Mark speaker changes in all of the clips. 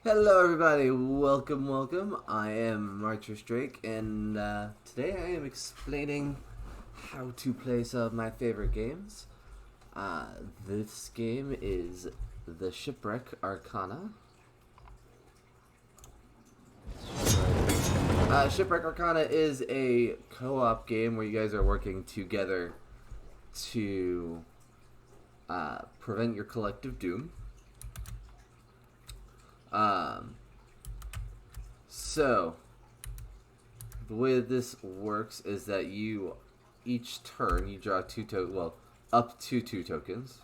Speaker 1: Hello everybody, welcome. I am MartrysDrake, and today I am explaining how to play some of my favorite games. This game is the Shipwreck Arcana. Shipwreck Arcana is a co-op game where you guys are working together to prevent your collective doom. So the way that this works is that you each turn you draw up to two tokens.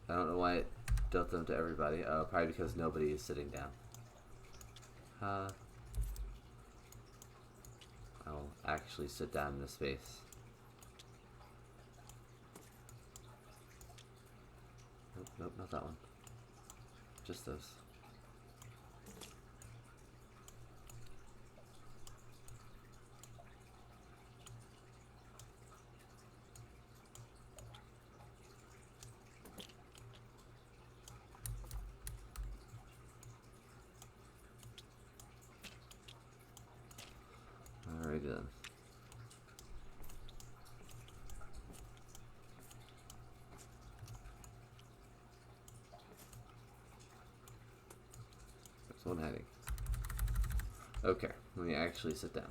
Speaker 1: I don't know why it dealt them to everybody. Probably because nobody is sitting down. I'll actually sit down in this space. Nope, not that one. Just those. Alright then. One heading. Okay, let me actually sit down.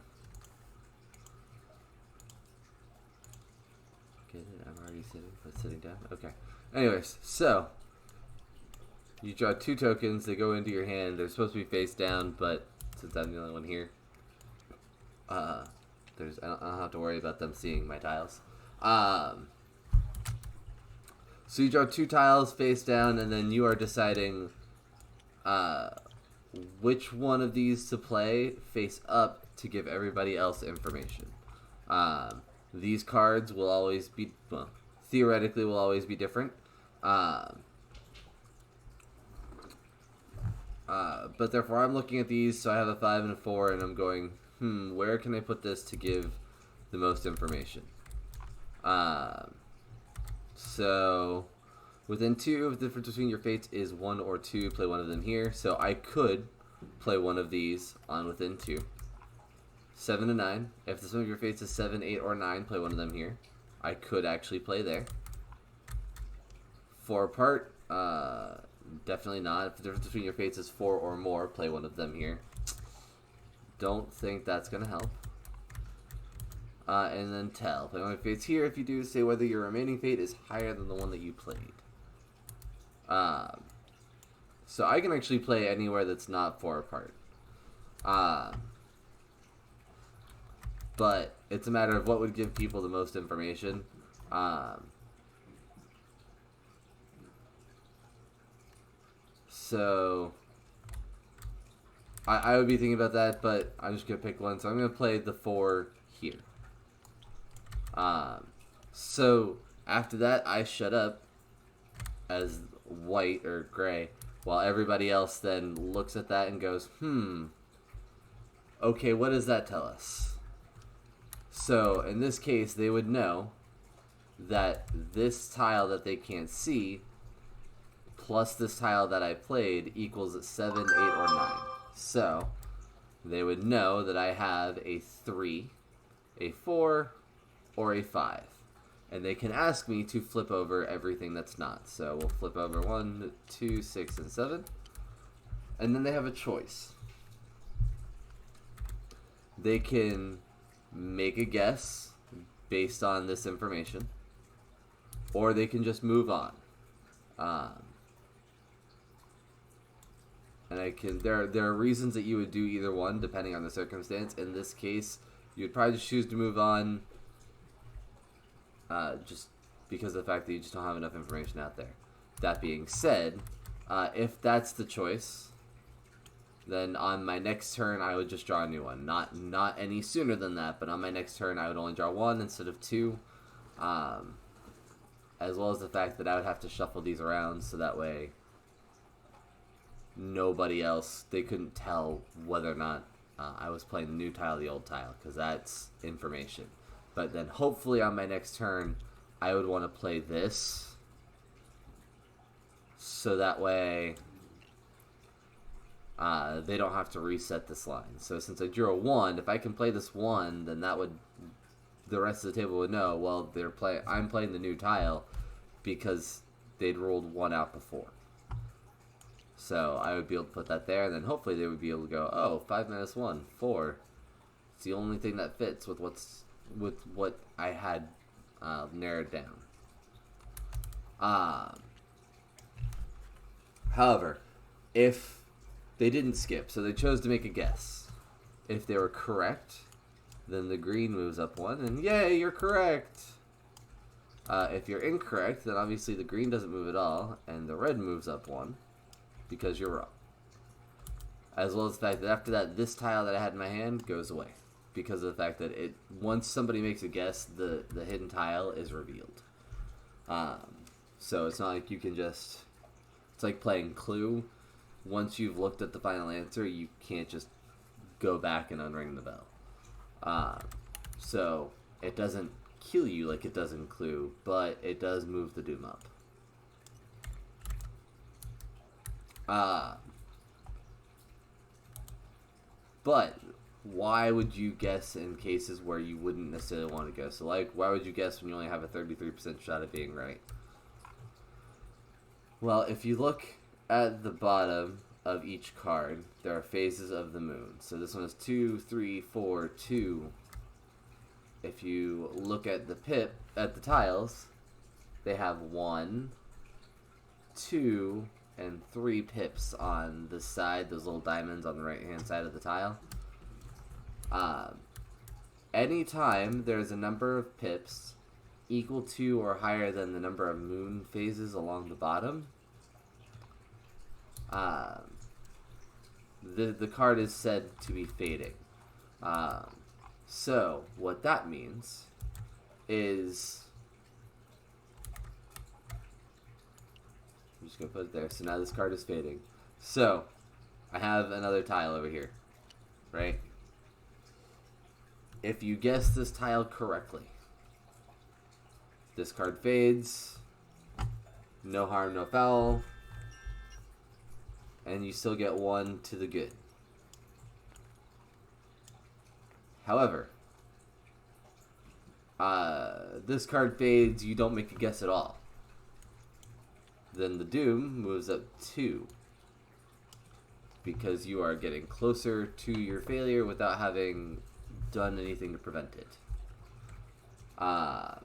Speaker 1: Get it? I'm already sitting down. Okay. Anyways, so you draw two tokens. They go into your hand. They're supposed to be face down, but since I'm the only one here, I don't have to worry about them seeing my tiles. So you draw two tiles face down, and then you are deciding which one of these to play face up to give everybody else information. These cards will always be, theoretically will always be different. But therefore I'm looking at these, so I have a 5 and a 4, and I'm going, where can I put this to give the most information? So within 2, the difference between your fates is 1 or 2. Play one of them here. So I could play one of these on within 2. 7 to 9. If the sum of your fates is 7, 8, or 9, play one of them here. I could actually play there. 4 apart, definitely not. If the difference between your fates is 4 or more, play one of them here. Don't think that's going to help. And then tell. Play one of your fates here. If you do, say whether your remaining fate is higher than the one that you played. So I can actually play anywhere that's not 4 apart. But it's a matter of what would give people the most information. So I would be thinking about that, but I'm just going to pick one. So I'm going to play the 4 here. So after that, I shut up as white or gray, while everybody else then looks at that and goes, okay, what does that tell us? So in this case, they would know that this tile that they can't see plus this tile that I played equals 7, 8, or 9. So they would know that I have a 3, a 4, or a 5. And they can ask me to flip over everything that's not. So we'll flip over 1, 2, 6, and 7. And then they have a choice. They can make a guess based on this information, or they can just move on. And there are reasons that you would do either one depending on the circumstance. In this case, you'd probably just choose to move on. Just because of the fact that you just don't have enough information out there. That being said, if that's the choice, then on my next turn I would just draw a new one. Not any sooner than that, but on my next turn I would only draw 1 instead of 2. As well as the fact that I would have to shuffle these around, so that way nobody else, they couldn't tell whether or not I was playing the new tile or the old tile, because that's information. But then hopefully on my next turn, I would want to play this. So that way they don't have to reset this line. So since I drew a 1, if I can play this 1, then that would, the rest of the table would know, well, I'm playing the new tile because they'd rolled 1 out before. So I would be able to put that there, and then hopefully they would be able to go, oh, 5 minus 1, 4. It's the only thing that fits with what I had narrowed down. However, if they didn't skip, so they chose to make a guess. If they were correct, then the green moves up 1, and yay, you're correct! If you're incorrect, then obviously the green doesn't move at all, and the red moves up 1, because you're wrong. As well as the fact that after that, this tile that I had in my hand goes away. Because of the fact that once somebody makes a guess, the hidden tile is revealed. So it's not like you can just... It's like playing Clue. Once you've looked at the final answer, you can't just go back and unring the bell. So it doesn't kill you like it does in Clue, but it does move the doom up. But why would you guess in cases where you wouldn't necessarily want to guess? So, like, why would you guess when you only have a 33% shot of being right? Well, if you look at the bottom of each card, there are phases of the moon. So this one is 2, 3, 4, 2. If you look at the tiles, they have 1, 2, and 3 pips on the side, those little diamonds on the right-hand side of the tile. Anytime there's a number of pips equal to or higher than the number of moon phases along the bottom, the card is said to be fading. So what that means is, I'm just going to put it there. So now this card is fading. So I have another tile over here, right? If you guess this tile correctly, this card fades, no harm, no foul, and you still get 1 to the good. However, this card fades, you don't make a guess at all. Then the doom moves up 2, because you are getting closer to your failure without having done anything to prevent it. However,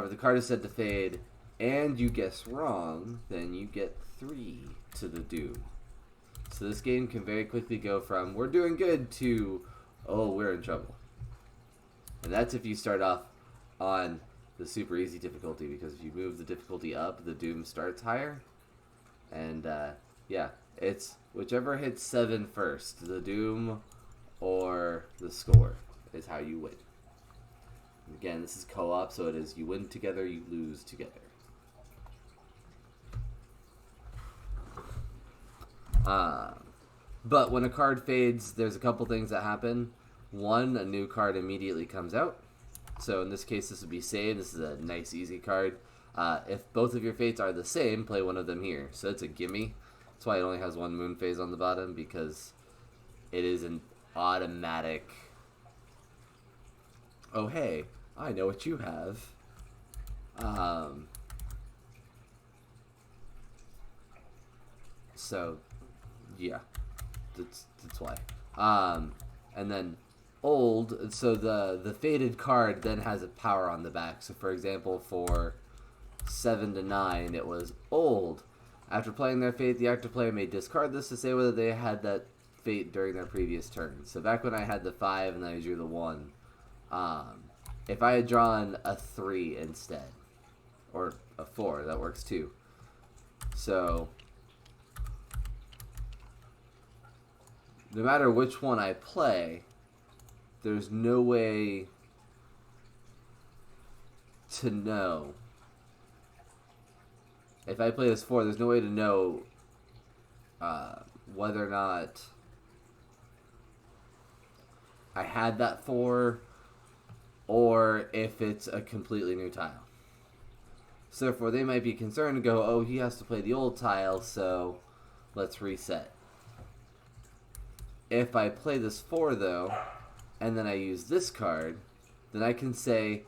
Speaker 1: the card is said to fade, and you guess wrong, then you get 3 to the doom. So this game can very quickly go from, we're doing good, to, oh, we're in trouble. And that's if you start off on the super easy difficulty, because if you move the difficulty up, the doom starts higher. And, yeah, it's whichever hits 7 first, the doom or the score, is how you win. Again, this is co-op, so it is you win together, you lose together. But when a card fades, there's a couple things that happen. One, a new card immediately comes out. So in this case, this would be Save. This is a nice, easy card. If both of your fates are the same, play one of them here. So it's a gimme. That's why it only has 1 moon phase on the bottom, because it is an automatic, oh hey, I know what you have. So yeah, that's why. And then old, so the faded card then has a power on the back. So for example, for 7 to 9, it was old. After playing their fate, the active player may discard this to say whether they had that fate during their previous turn. So back when I had the 5 and then I drew the 1, if I had drawn a 3 instead, or a 4, that works too. So no matter which one I play, there's no way to know. If I play this 4, there's no way to know whether or not I had that 4, or if it's a completely new tile. So therefore, they might be concerned and go, oh, he has to play the old tile, so Let's reset. If I play this 4, though, and then I use this card, then I can say,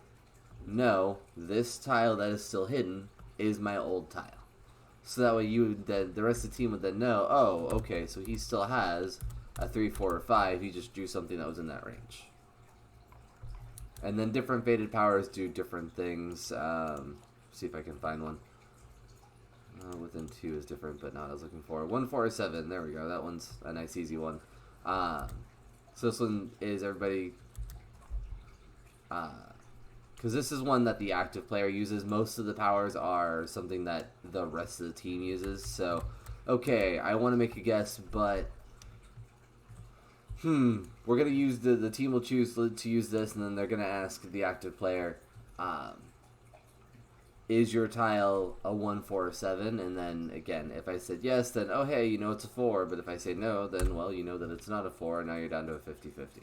Speaker 1: no, this tile that is still hidden is my old tile. So that way the rest of the team would then know, oh, okay, so he still has a 3, 4, or 5. He just drew something that was in that range. And then different faded powers do different things. See if I can find one. Within 2 is different, but not what I was looking for. 1, 4, or 7. There we go. That one's a nice, easy one. So this one is everybody... because this is one that the active player uses. Most of the powers are something that the rest of the team uses. So, okay, I want to make a guess, but... we're going to use... The team will choose to use this, and then they're going to ask the active player... is your tile a 1, 4, or 7? And then, again, if I said yes, then, oh, hey, you know it's a 4. But if I say no, then, well, you know that it's not a 4, and now you're down to a 50-50.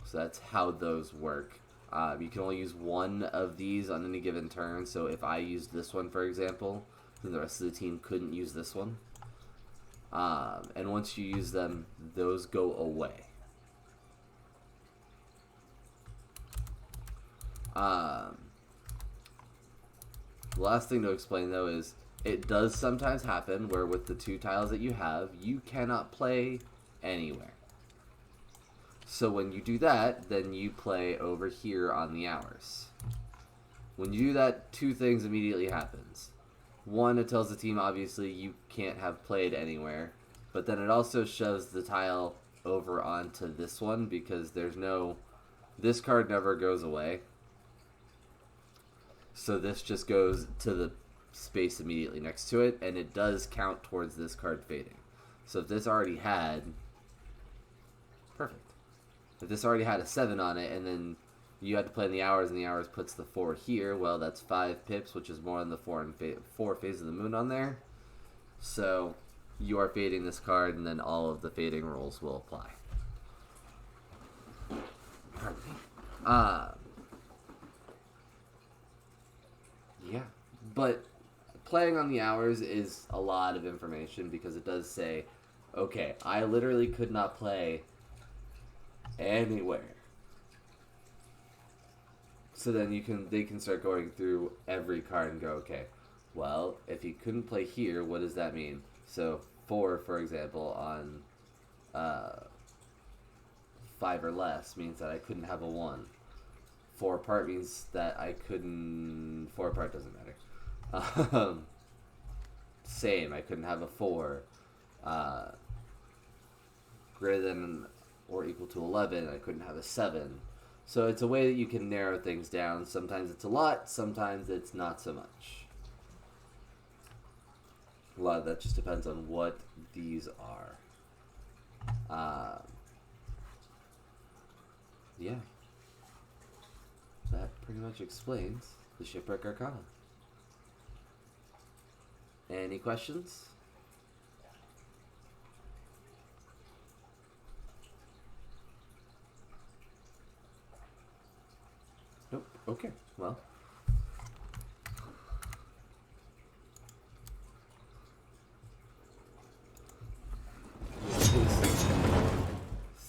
Speaker 1: So that's how those work. You can only use one of these on any given turn. So if I used this one, for example, then the rest of the team couldn't use this one. And once you use them, those go away. The last thing to explain, though, is it does sometimes happen where with the 2 tiles that you have, you cannot play anywhere. So when you do that, then you play over here on the hours. When you do that, 2 things immediately happens. 1, it tells the team, obviously, you can't have played anywhere. But then it also shoves the tile over onto this one because there's no... This card never goes away. So this just goes to the space immediately next to it, and it does count towards this card fading. So if this already had... Perfect. If this already had a 7 on it, and then you had to play in the hours, and the hours puts the 4 here, well, that's 5 pips, which is more than the 4 phases of the moon on there. So you are fading this card, and then all of the fading rules will apply. Pardon me. Yeah, but playing on the hours is a lot of information because it does say, okay, I literally could not play anywhere. So then they can start going through every card and go, okay, well, if he couldn't play here, what does that mean? So 4, for example, on 5 or less means that I couldn't have a 1. 4 apart means that I couldn't... 4 apart doesn't matter. Same, I couldn't have a 4. Greater than or equal to 11, I couldn't have a 7. So it's a way that you can narrow things down. Sometimes it's a lot, sometimes it's not so much. A lot of that just depends on what these are. Yeah. That pretty much explains the Shipwreck Arcana. Any questions? Nope. Okay. Well.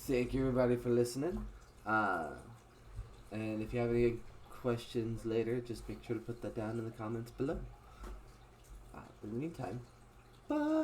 Speaker 1: Thank you everybody for listening. And if you have any questions later, just make sure to put that down in the comments below. In the meantime, bye!